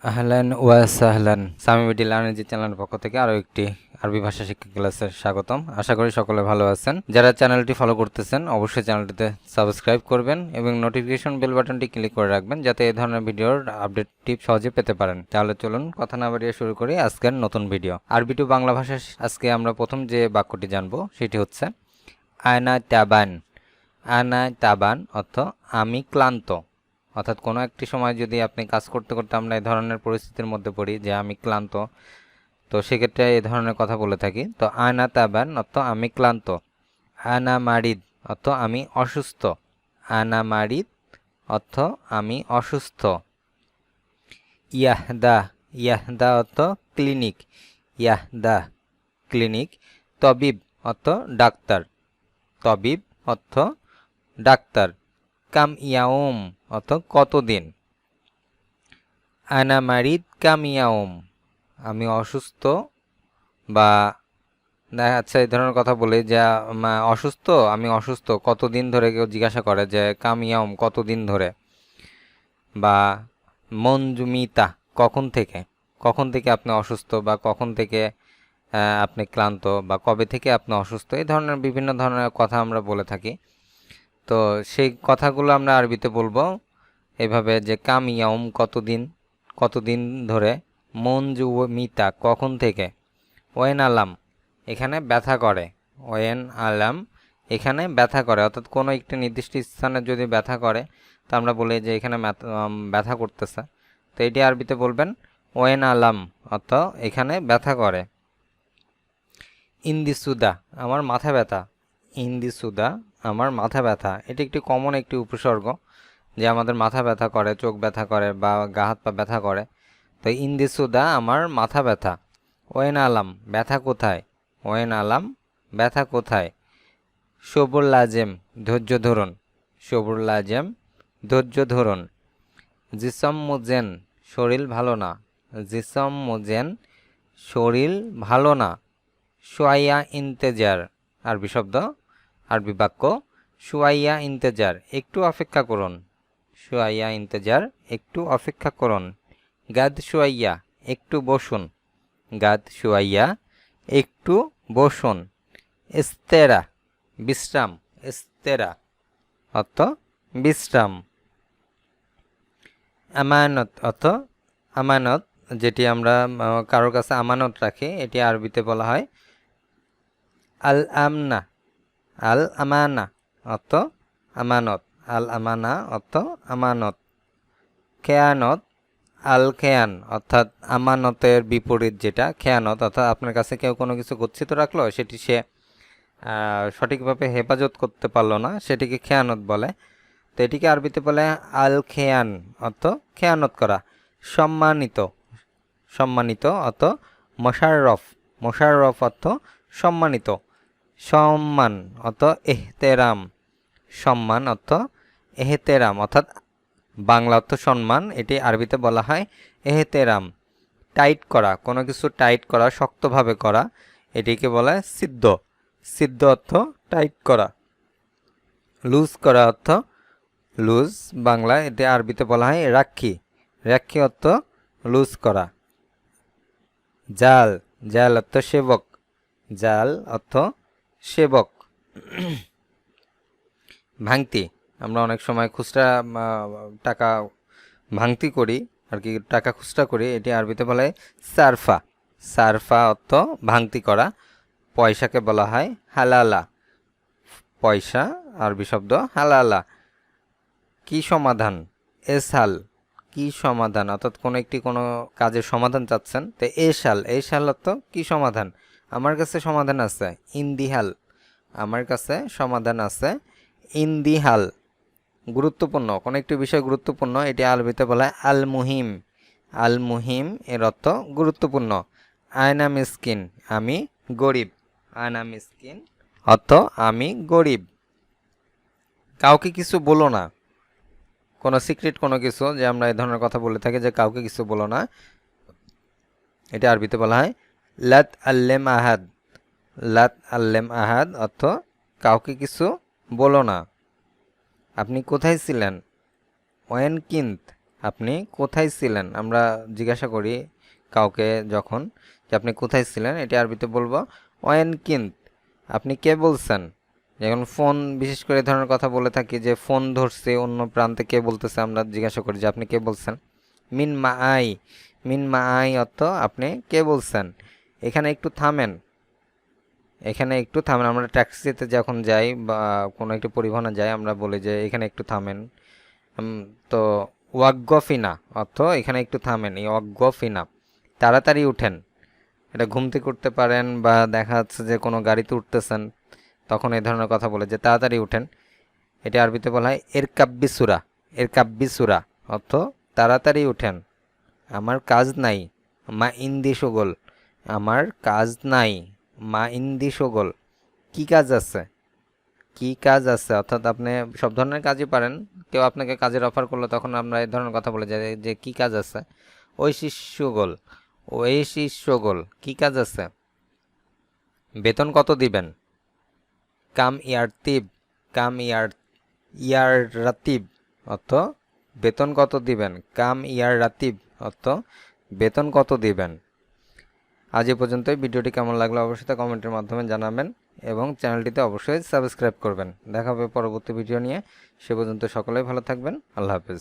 আহলান ওয়া সাহলান সামি ভিডিও লার্নিং চ্যানেলের পক্ষ থেকে আরও একটি আরবি ভাষা শিক্ষা ক্লাসে স্বাগতম। আশা করি সকলে ভালো আছেন। যারা চ্যানেলটি ফলো করতেছেন অবশ্যই চ্যানেলটিতে সাবস্ক্রাইব করবেন এবং নোটিফিকেশন বেল বাটনটি ক্লিক করে রাখবেন যাতে এই ধরনের ভিডিওর আপডেটটি সহজে পেতে পারেন। তাহলে চলুন কথা না বাড়িয়ে শুরু করি আজকের নতুন ভিডিও। আরবি টু বাংলা ভাষা আজকে আমরা প্রথম যে বাক্যটি জানবো সেটি হচ্ছে আয়না তাবান। আয়না তাবান অর্থ আমি ক্লান্ত। অর্থাৎ কোনো একটি সময় যদি আপনি কাজ করতে করতে আমরা এই ধরনের পরিস্থিতির মধ্যে পড়ি যে আমি ক্লান্ত, তো সেক্ষেত্রে এই ধরনের কথা বলে থাকি। তো আয়না তাবান অর্থ আমি ক্লান্ত। আনা মারিদ অর্থ আমি অসুস্থ। আনা মারিদ অর্থ আমি অসুস্থ। ইয়াহদা ইয়াহদা অর্থ ক্লিনিক। ইয়াহদা ক্লিনিক। তবিব অর্থ ডাক্তার। তবিব অর্থ ডাক্তার। কাম ইয়াউম অর্থ কতদিন। আনা মারিদ কাম ইয়াউম আমি অসুস্থ, বা আচ্ছা এই ধরনের কথা বলে যে অসুস্থ, আমি অসুস্থ কতদিন ধরে, কেউ জিজ্ঞাসা করে যে কাম ইয়াউম কতদিন ধরে, বা মঞ্জুমিতা কখন থেকে, কখন থেকে আপনি অসুস্থ, বা কখন থেকে আপনি ক্লান্ত, বা কবে থেকে আপনি অসুস্থ, এই ধরনের বিভিন্ন ধরনের কথা আমরা বলে থাকি। তো সেই কথাগুলো আমরা আরবিতে বলবো এভাবে যে কাম ইয়াউম কতদিন, কতদিন ধরে। মঞ্জুমিতা কখন থেকে। ওয়েন আলাম এখানে ব্যথা করে। ওয়েন আলাম এখানে ব্যথা করে, অর্থাৎ কোনো একটি নির্দিষ্ট স্থানে যদি ব্যথা করে তা আমরা বলি যে এখানে ব্যথা করতেছে। তো এটি আরবিতে বলবেন ওয়েন আলাম অর্থ এখানে ব্যথা করে। ইন্দিসুদা আমার মাথা ব্যথা। ইন্দিসুদা আমার মাথা ব্যথা, এটি একটি কমন একটি উপসর্গ যে আমাদের মাথা ব্যথা করে, চোখ ব্যথা করে, বা গা হাত পা ব্যথা করে। তো ইন্দিসুদা আমার মাথা ব্যথা। ওয়েন আলাম ব্যথা কোথায়। ওয়েন আলাম ব্যথা কোথায়। সবুর লাজেম ধৈর্য ধরুন। সবুর লাজেম ধৈর্য ধরুন। জিসম মুজেন শরীর ভালো না। জিসম মুজেন শরীর ভালো না। সোয়াইয়া ইন্তেজার আরবি শব্দ, আরবি বাক্য। সোয়াইয়া ইন্তেজার একটু অপেক্ষা করুন। সোয়াইয়া ইন্তেজার একটু অপেক্ষা করুন। গাদ সোয়াইয়া একটু বসুন। গাদ সোয়াইয়া একটু বসুন। ইস্তেরা বিশ্রাম। ইস্তেরা অর্থ বিশ্রাম। আমানত অর্থ আমানত, যেটি আমরা কারোর কাছে আমানত রাখি, এটি আরবিতে বলা হয় আল আমনা। আল আমানা অর্থ আমানত। আল আমানা অর্থ আমানত। খেয়ানত আল খেয়ান অর্থাৎ আমানতের বিপরীত যেটা খেয়ানত, অর্থাৎ আপনার কাছে কেউ কোনো কিছু গচ্ছিত রাখলো, সেটি সে সঠিকভাবে হেফাজত করতে পারলো না, সেটিকে খেয়ানত বলে। তো এটিকে আরবিতে বলে আল খেয়ান অর্থ খেয়ানত করা। সম্মানিত সম্মানিত অর্থ মোশাররফ। মোশাররফ অর্থ সম্মানিত। সম্মান অর্থ এহতেরাম। সম্মান অর্থ এহতেরাম, অর্থাৎ বাংলা অর্থ সম্মান, এটি আরবিতে বলা হয় এহতেরাম। টাইট করা কোনো কিছু টাইট করা, শক্তভাবে করা, এটিকে বলা হয় সিদ্ধ। সিদ্ধ অর্থ টাইট করা। লুজ করা অর্থ লুজ, বাংলা এটি আরবিতে বলা হয় রাক্ষী। রাক্ষী অর্থ লুজ করা। জাল জাল অর্থ সেবক। জাল অর্থ সেবক। ভাঙতি আমরা অনেক সময় খুচরা টাকা ভাঙতি করি আর কি, টাকা খুচরা করি, এটি আরবিতে বলা হয় সারফা। সারফা অর্থ ভাঙতি করা। পয়সাকে বলা হয় হালালা। পয়সা আরবি শব্দ হালালা। কি সমাধান। এসাল কি সমাধান, অর্থাৎ কোনো কাজের সমাধান চাচ্ছেন, তো এসাল এসাল অর্থ কি সমাধান। আমার কাছে সমাধান আছে। ইন্দিহাল আমার কাছে সমাধান আছে। ইন্দিহাল গুরুত্বপূর্ণ কোনো একটি বিষয় গুরুত্বপূর্ণ, এটি আরবিতে বলা হয় আল মুহিম। আল মুহিম এর অর্থ গুরুত্বপূর্ণ। আয়না মিসকিন আমি গরিব। আয়না মিসকিন অর্থ আমি গরিব। কাউকে কিছু বলো না কোনো সিক্রেট কোনো কিছু, যে আমরা এই ধরনের কথা বলে থাকি যে কাউকে কিছু বলো না, এটা আরবিতে বলা হয় লাত আল্লেম আহাদ। লাত আল্লেম আহাদ অর্থ কাউকে কিছু বলো না। আপনি কোথায় ছিলেন। ওয়েন কিন্ত আপনি কোথায় ছিলেন? আমরা জিজ্ঞাসা করি কাউকে যখন যে আপনি কোথায় ছিলেন, এটি আরবিতে বলবো ওয়েন কিন্ত। আপনি কে বলছেন? যখন ফোন, বিশেষ করে এই ধরনের কথা বলে থাকি যে ফোন ধরছে অন্য প্রান্তে, কে বলতেছে আমরা জিজ্ঞাসা করি যে আপনি কে বলছেন। মিন মা আই, মিন মা আই অর্থ আপনি কে বলছেন। এখানে একটু থামেন, এখানে একটু থামেন। আমরা ট্যাক্সিতে যখন যাই বা কোনো একটি পরিবহনে যাই আমরা বলি যে এখানে একটু থামেন। তো ওয়াগ্গফিনা অর্থ এখানে একটু থামেন, এই ওয়াগ্গফিনা তাড়াতাড়ি উঠেন। এটা ঘুম থেকে উঠতে পারেন বা দেখা যাচ্ছে যে কোনো গাড়িতে উঠতেছেন, তখন এই ধরনের কথা বলে যে তাড়াতাড়ি উঠেন। এটা আরবিতে বলা হয় এর কাব্বিসুরা। এর কাব্বিসুরা অর্থ তাড়াতাড়ি উঠেন, আমার কাজ নাই। মা ইন্দি সগোল, আমার কাজ নাই। মা ইন্দি সগোল, কি কাজ আছে? কি কাজ আছে অর্থাৎ আপনি সব ধরনের কাজই পারেন। কেউ আপনাকে কাজের অফার করলো তখন আমরা এই ধরনের কথা বলে যাই যে কি কাজ আছে। ওই শিষ্যগোল, ওই শিষ্যগোল, কি কাজ আছে? বেতন কত দিবেন? কাম ইয়ারতিব, কাম ইয়ার রাতিব অর্থ বেতন কত দিবেন। কাম ইয়ার রাতিব অর্থ বেতন কত দিবেন। আজ এ পর্যন্তই। ভিডিওটি কেমন লাগলো অবশ্যই কমেন্টের মাধ্যমে জানাবেন এবং চ্যানেলটিতে অবশ্যই সাবস্ক্রাইব করবেন। দেখা হবে পরবর্তী ভিডিও নিয়ে। সে পর্যন্ত সকলেই ভালো থাকবেন। আল্লাহ হাফেজ।